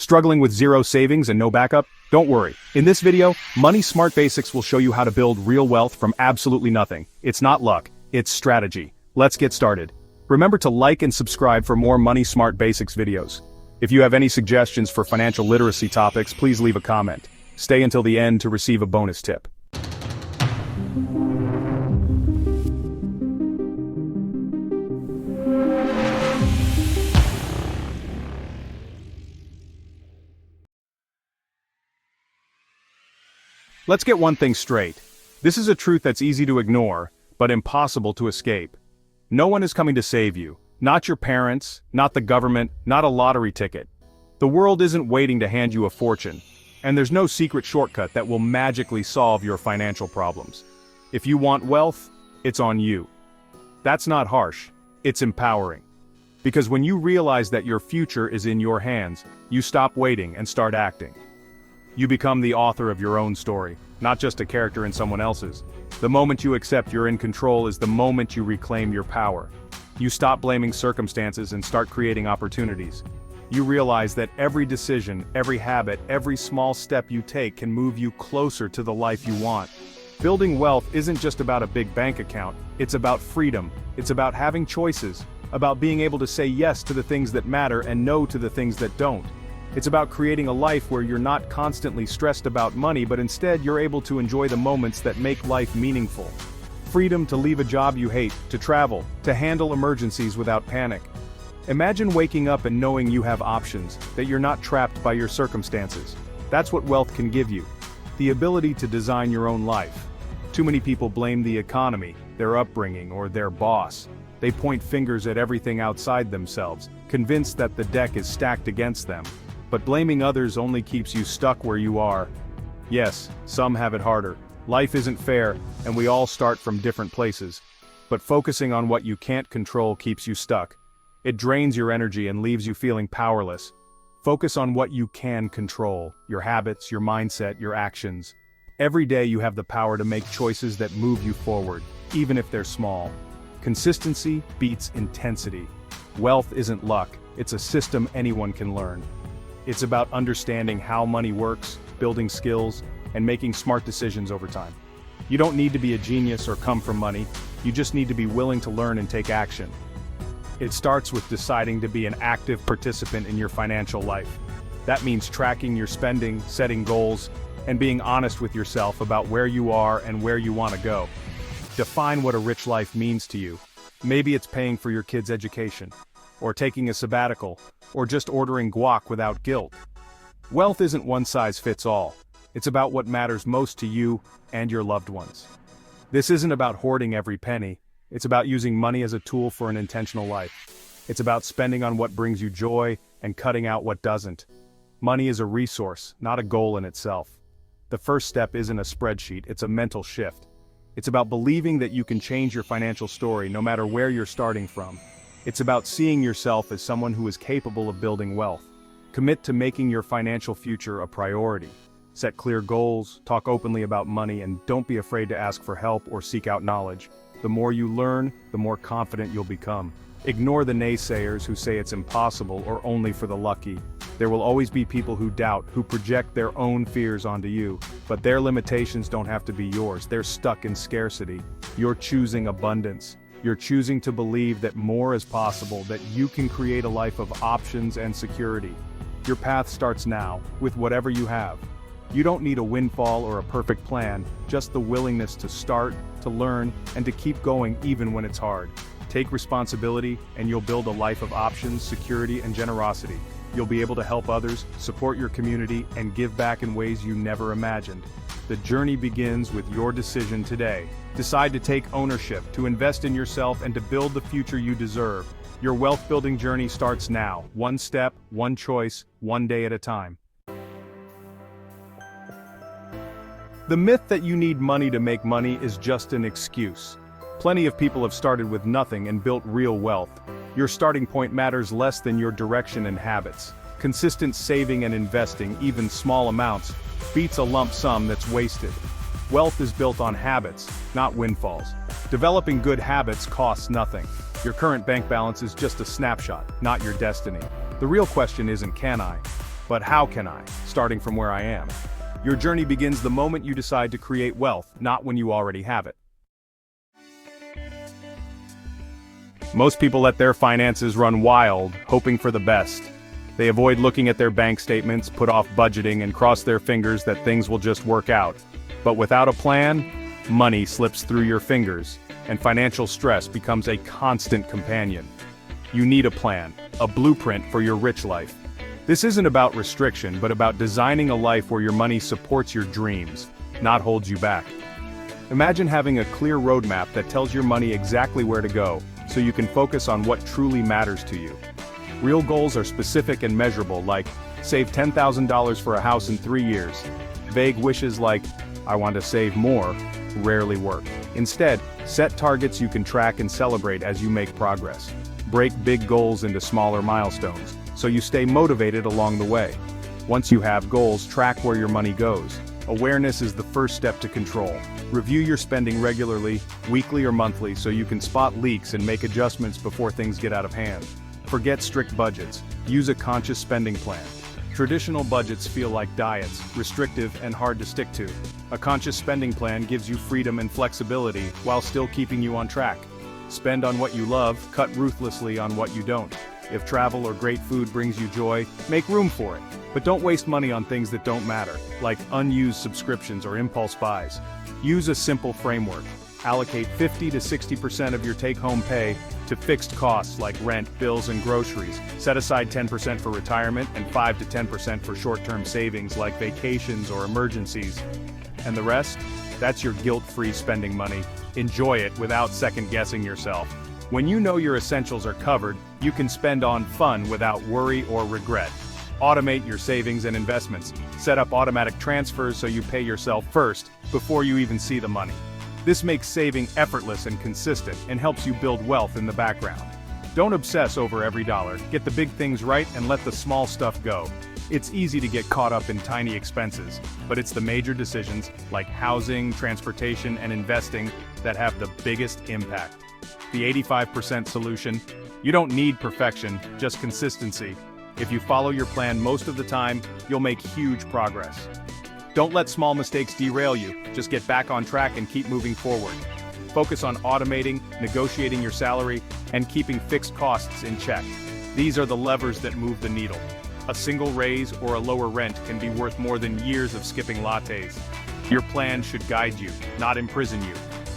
Struggling with zero savings and no backup? Don't worry. In this video, Money Smart Basics will show you how to build real wealth from absolutely nothing. It's not luck, it's strategy. Let's get started. Remember to like and subscribe for more Money Smart Basics videos. If you have any suggestions for financial literacy topics, please leave a comment. Stay until the end to receive a bonus tip. Let's get one thing straight. This is a truth that's easy to ignore, but impossible to escape. No one is coming to save you. Not your parents, not the government, not a lottery ticket. The world isn't waiting to hand you a fortune, and there's no secret shortcut that will magically solve your financial problems. If you want wealth, it's on you. That's not harsh, it's empowering. Because when you realize that your future is in your hands, you stop waiting and start acting. You become the author of your own story, not just a character in someone else's. The moment you accept you're in control is the moment you reclaim your power. You stop blaming circumstances and start creating opportunities. You realize that every decision, every habit, every small step you take can move you closer to the life you want. Building wealth isn't just about a big bank account, it's about freedom, it's about having choices, about being able to say yes to the things that matter and no to the things that don't. It's about creating a life where you're not constantly stressed about money, but instead you're able to enjoy the moments that make life meaningful. Freedom to leave a job you hate, to travel, to handle emergencies without panic. Imagine waking up and knowing you have options, that you're not trapped by your circumstances. That's what wealth can give you. The ability to design your own life. Too many people blame the economy, their upbringing, or their boss. They point fingers at everything outside themselves, convinced that the deck is stacked against them. But blaming others only keeps you stuck where you are. Yes, some have it harder. Life isn't fair, and we all start from different places. But focusing on what you can't control keeps you stuck. It drains your energy and leaves you feeling powerless. Focus on what you can control, your habits, your mindset, your actions. Every day you have the power to make choices that move you forward, even if they're small. Consistency beats intensity. Wealth isn't luck, it's a system anyone can learn. It's about understanding how money works, building skills, and making smart decisions over time. You don't need to be a genius or come from money, you just need to be willing to learn and take action. It starts with deciding to be an active participant in your financial life. That means tracking your spending, setting goals, and being honest with yourself about where you are and where you want to go. Define what a rich life means to you. Maybe it's paying for your kids' education, or taking a sabbatical, or just ordering guac without guilt. Wealth isn't one size fits all. It's about what matters most to you and your loved ones. This isn't about hoarding every penny. It's about using money as a tool for an intentional life. It's about spending on what brings you joy and cutting out what doesn't. Money is a resource, not a goal in itself. The first step isn't a spreadsheet, it's a mental shift. It's about believing that you can change your financial story no matter where you're starting from. It's about seeing yourself as someone who is capable of building wealth. Commit to making your financial future a priority. Set clear goals, talk openly about money, and don't be afraid to ask for help or seek out knowledge. The more you learn, the more confident you'll become. Ignore the naysayers who say it's impossible or only for the lucky. There will always be people who doubt, who project their own fears onto you, but their limitations don't have to be yours. They're stuck in scarcity. You're choosing abundance. You're choosing to believe that more is possible, that you can create a life of options and security. Your path starts now, with whatever you have. You don't need a windfall or a perfect plan, just the willingness to start, to learn, and to keep going even when it's hard. Take responsibility, and you'll build a life of options, security, and generosity. You'll be able to help others, support your community, and give back in ways you never imagined. The journey begins with your decision today. Decide to take ownership, to invest in yourself, and to build the future you deserve. Your wealth-building journey starts now, one step, one choice, one day at a time. The myth that you need money to make money is just an excuse. Plenty of people have started with nothing and built real wealth. Your starting point matters less than your direction and habits. Consistent saving and investing, even small amounts, beats a lump sum that's wasted. Wealth is built on habits, not windfalls. Developing good habits costs nothing. Your current bank balance is just a snapshot, not your destiny. The real question isn't can I? But how can I, starting from where I am? Your journey begins the moment you decide to create wealth, not when you already have it. Most people let their finances run wild, hoping for the best. They avoid looking at their bank statements, put off budgeting, and cross their fingers that things will just work out. But without a plan, money slips through your fingers, and financial stress becomes a constant companion. You need a plan, a blueprint for your rich life. This isn't about restriction, but about designing a life where your money supports your dreams, not holds you back. Imagine having a clear roadmap that tells your money exactly where to go, so you can focus on what truly matters to you. Real goals are specific and measurable, like, save $10,000 for a house in 3 years. Vague wishes like, I want to save more, rarely work. Instead, set targets you can track and celebrate as you make progress. Break big goals into smaller milestones, so you stay motivated along the way. Once you have goals, track where your money goes. Awareness is the first step to control. Review your spending regularly, weekly or monthly, so you can spot leaks and make adjustments before things get out of hand. Forget strict budgets. Use a conscious spending plan. Traditional budgets feel like diets, restrictive and hard to stick to. A conscious spending plan gives you freedom and flexibility while still keeping you on track. Spend on what you love, cut ruthlessly on what you don't. If travel or great food brings you joy, make room for it. But don't waste money on things that don't matter, like unused subscriptions or impulse buys. Use a simple framework. Allocate 50 to 60% of your take-home pay to fixed costs like rent, bills, and groceries. Set aside 10% for retirement and 5 to 10% for short-term savings like vacations or emergencies. And the rest? That's your guilt-free spending money. Enjoy it without second-guessing yourself. When you know your essentials are covered, you can spend on fun without worry or regret. Automate your savings and investments. Set up automatic transfers so you pay yourself first, before you even see the money. This makes saving effortless and consistent, and helps you build wealth in the background. Don't obsess over every dollar. Get the big things right and let the small stuff go. It's easy to get caught up in tiny expenses, but it's the major decisions, like housing, transportation, and investing, that have the biggest impact. The 85% solution: you don't need perfection, just consistency. If you follow your plan most of the time, you'll make huge progress. Don't let small mistakes derail you, just get back on track and keep moving forward. Focus on automating, negotiating your salary, and keeping fixed costs in check. These are the levers that move the needle. A single raise or a lower rent can be worth more than years of skipping lattes. Your plan should guide you, not imprison you.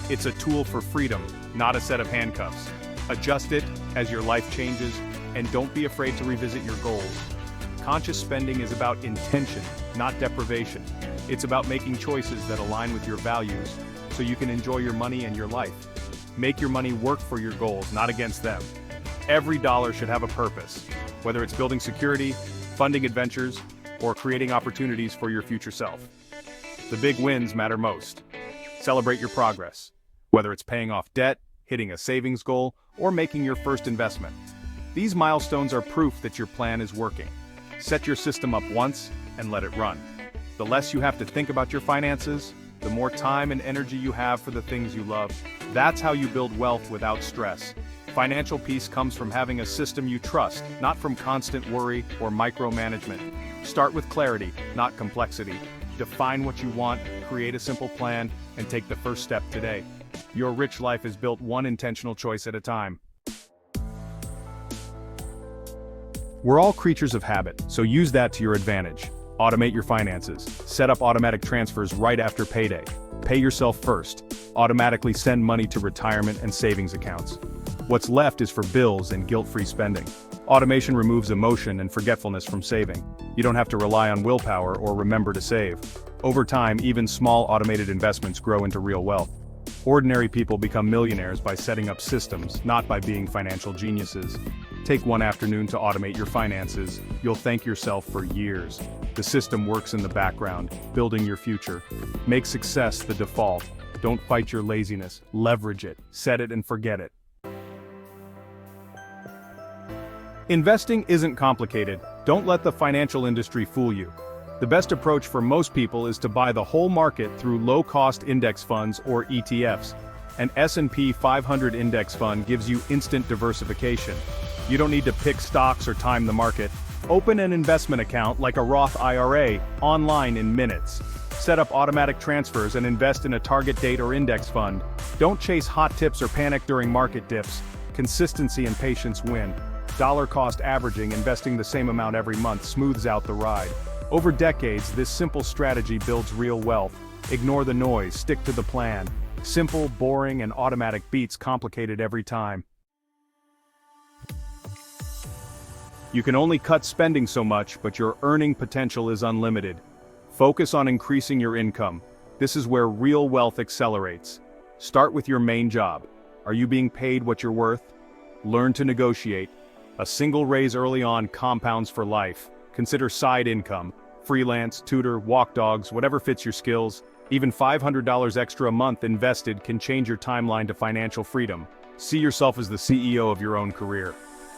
It's a tool for freedom, not a set of handcuffs. Adjust it as your life changes, and don't be afraid to revisit your goals. Conscious spending is about intention, not deprivation. It's about making choices that align with your values, so you can enjoy your money and your life. Make your money work for your goals, not against them. Every dollar should have a purpose, whether it's building security, funding adventures, or creating opportunities for your future self. The big wins matter most. Celebrate your progress, whether it's paying off debt, hitting a savings goal, or making your first investment. These milestones are proof that your plan is working. Set your system up once and let it run. The less you have to think about your finances, the more time and energy you have for the things you love. That's how you build wealth without stress. Financial peace comes from having a system you trust, not from constant worry or micromanagement. Start with clarity, not complexity. Define what you want, create a simple plan, and take the first step today. Your rich life is built one intentional choice at a time. We're all creatures of habit, so use that to your advantage. Automate your finances. Set up automatic transfers right after payday. Pay yourself first. Automatically send money to retirement and savings accounts. What's left is for bills and guilt-free spending. Automation removes emotion and forgetfulness from saving. You don't have to rely on willpower or remember to save. Over time, even small automated investments grow into real wealth. Ordinary people become millionaires by setting up systems, not by being financial geniuses. Take one afternoon to automate your finances. You'll thank yourself for years. The system works in the background, building your future. Make success the default. Don't fight your laziness. Leverage it. Set it and forget it. Investing isn't complicated. Don't let the financial industry fool you. The best approach for most people is to buy the whole market through low-cost index funds or ETFs. An S&P 500 index fund gives you instant diversification. You don't need to pick stocks or time the market. Open an investment account like a Roth IRA online in minutes. Set up automatic transfers and invest in a target date or index fund. Don't chase hot tips or panic during market dips. Consistency and patience win. Dollar cost averaging, investing the same amount every month, smooths out the ride. Over decades, this simple strategy builds real wealth. Ignore the noise, stick to the plan. Simple, boring, and automatic beats complicated every time. You can only cut spending so much, but your earning potential is unlimited. Focus on increasing your income. This is where real wealth accelerates. Start with your main job. Are you being paid what you're worth? Learn to negotiate. A single raise early on compounds for life. Consider side income. Freelance, tutor, walk dogs, whatever fits your skills. Even $500 extra a month invested can change your timeline to financial freedom. See yourself as the CEO of your own career.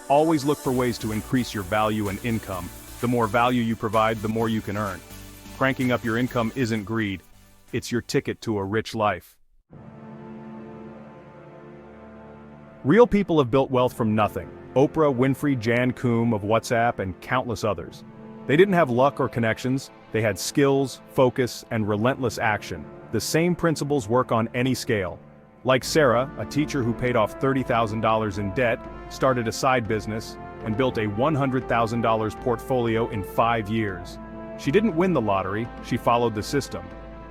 Always look for ways to increase your value and income. The more value you provide, the more you can earn. Cranking up your income isn't greed. It's your ticket to a rich life. Real people have built wealth from nothing. Oprah Winfrey, Jan Koum of WhatsApp, and countless others. They didn't have luck or connections. They had skills, focus, and relentless action. The same principles work on any scale. Like Sarah, a teacher who paid off $30,000 in debt, started a side business, and built a $100,000 portfolio in 5 years. She didn't win the lottery, she followed the system.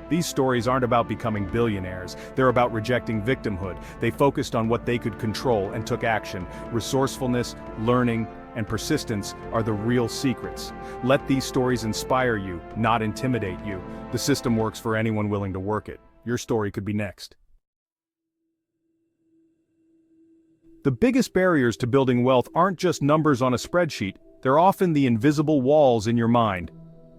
These stories aren't about becoming billionaires, they're about rejecting victimhood. They focused on what they could control and took action. Resourcefulness, learning, and persistence are the real secrets. Let these stories inspire you, not intimidate you. The system works for anyone willing to work it. Your story could be next. The biggest barriers to building wealth aren't just numbers on a spreadsheet, they're often the invisible walls in your mind.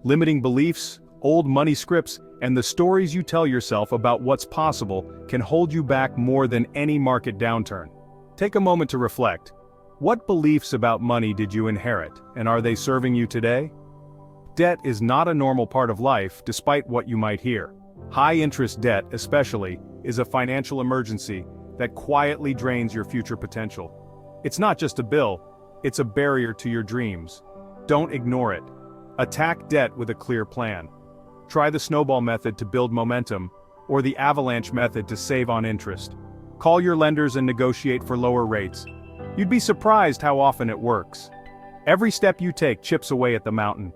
Limiting beliefs, old money scripts, and the stories you tell yourself about what's possible can hold you back more than any market downturn. Take a moment to reflect. What beliefs about money did you inherit, and are they serving you today? Debt is not a normal part of life, despite what you might hear. High-interest debt, especially, is a financial emergency that quietly drains your future potential. It's not just a bill, it's a barrier to your dreams. Don't ignore it. Attack debt with a clear plan. Try the snowball method to build momentum, or the avalanche method to save on interest. Call your lenders and negotiate for lower rates. You'd be surprised how often it works. Every step you take chips away at the mountain.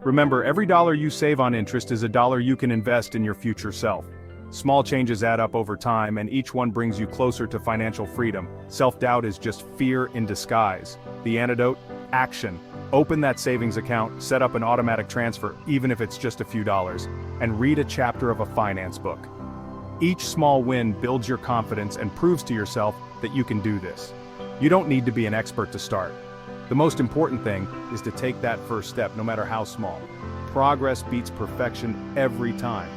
Remember, every dollar you save on interest is a dollar you can invest in your future self. Small changes add up over time, and each one brings you closer to financial freedom. Self-doubt is just fear in disguise. The antidote? Action. Open that savings account, set up an automatic transfer, even if it's just a few dollars, and read a chapter of a finance book. Each small win builds your confidence and proves to yourself that you can do this. You don't need to be an expert to start. The most important thing is to take that first step, no matter how small. Progress beats perfection every time.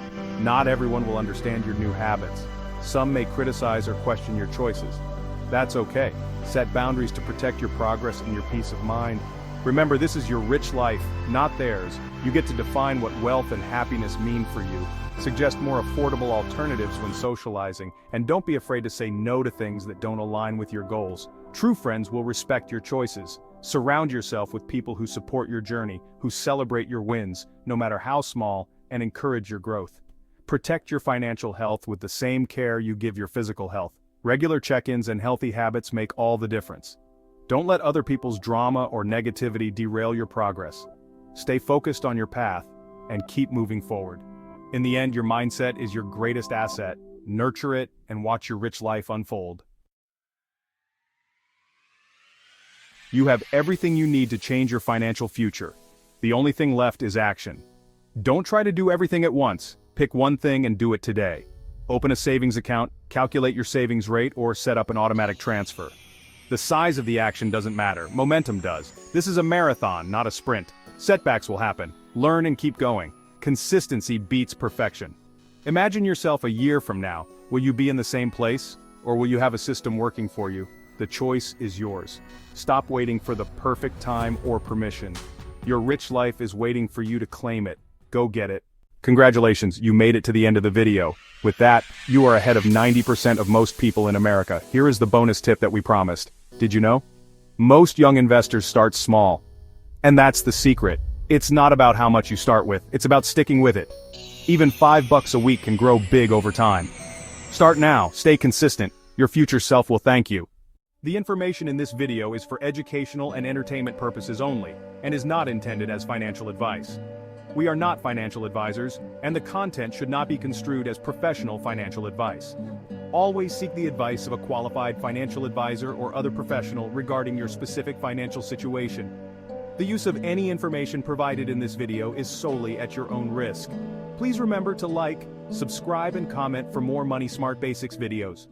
Not everyone will understand your new habits. Some may criticize or question your choices. That's okay. Set boundaries to protect your progress and your peace of mind. Remember, this is your rich life, not theirs. You get to define what wealth and happiness mean for you. Suggest more affordable alternatives when socializing, and don't be afraid to say no to things that don't align with your goals. True friends will respect your choices. Surround yourself with people who support your journey, who celebrate your wins, no matter how small, and encourage your growth. Protect your financial health with the same care you give your physical health. Regular check-ins and healthy habits make all the difference. Don't let other people's drama or negativity derail your progress. Stay focused on your path and keep moving forward. In the end, your mindset is your greatest asset. Nurture it and watch your rich life unfold. You have everything you need to change your financial future. The only thing left is action. Don't try to do everything at once. Pick one thing and do it today. Open a savings account, calculate your savings rate, or set up an automatic transfer. The size of the action doesn't matter, momentum does. This is a marathon, not a sprint. Setbacks will happen. Learn and keep going. Consistency beats perfection. Imagine yourself a year from now. Will you be in the same place, or will you have a system working for you? The choice is yours. Stop waiting for the perfect time or permission. Your rich life is waiting for you to claim it. Go get it. Congratulations, you made it to the end of the video. With that, you are ahead of 90% of most people in America. Here is the bonus tip that we promised. Did you know? Most young investors start small. And that's the secret. It's not about how much you start with, it's about sticking with it. Even $5 a week can grow big over time. Start now, stay consistent, your future self will thank you. The information in this video is for educational and entertainment purposes only, and is not intended as financial advice. We are not financial advisors, and the content should not be construed as professional financial advice. Always seek the advice of a qualified financial advisor or other professional regarding your specific financial situation. The use of any information provided in this video is solely at your own risk. Please remember to like, subscribe and comment for more Money Smart Basics videos.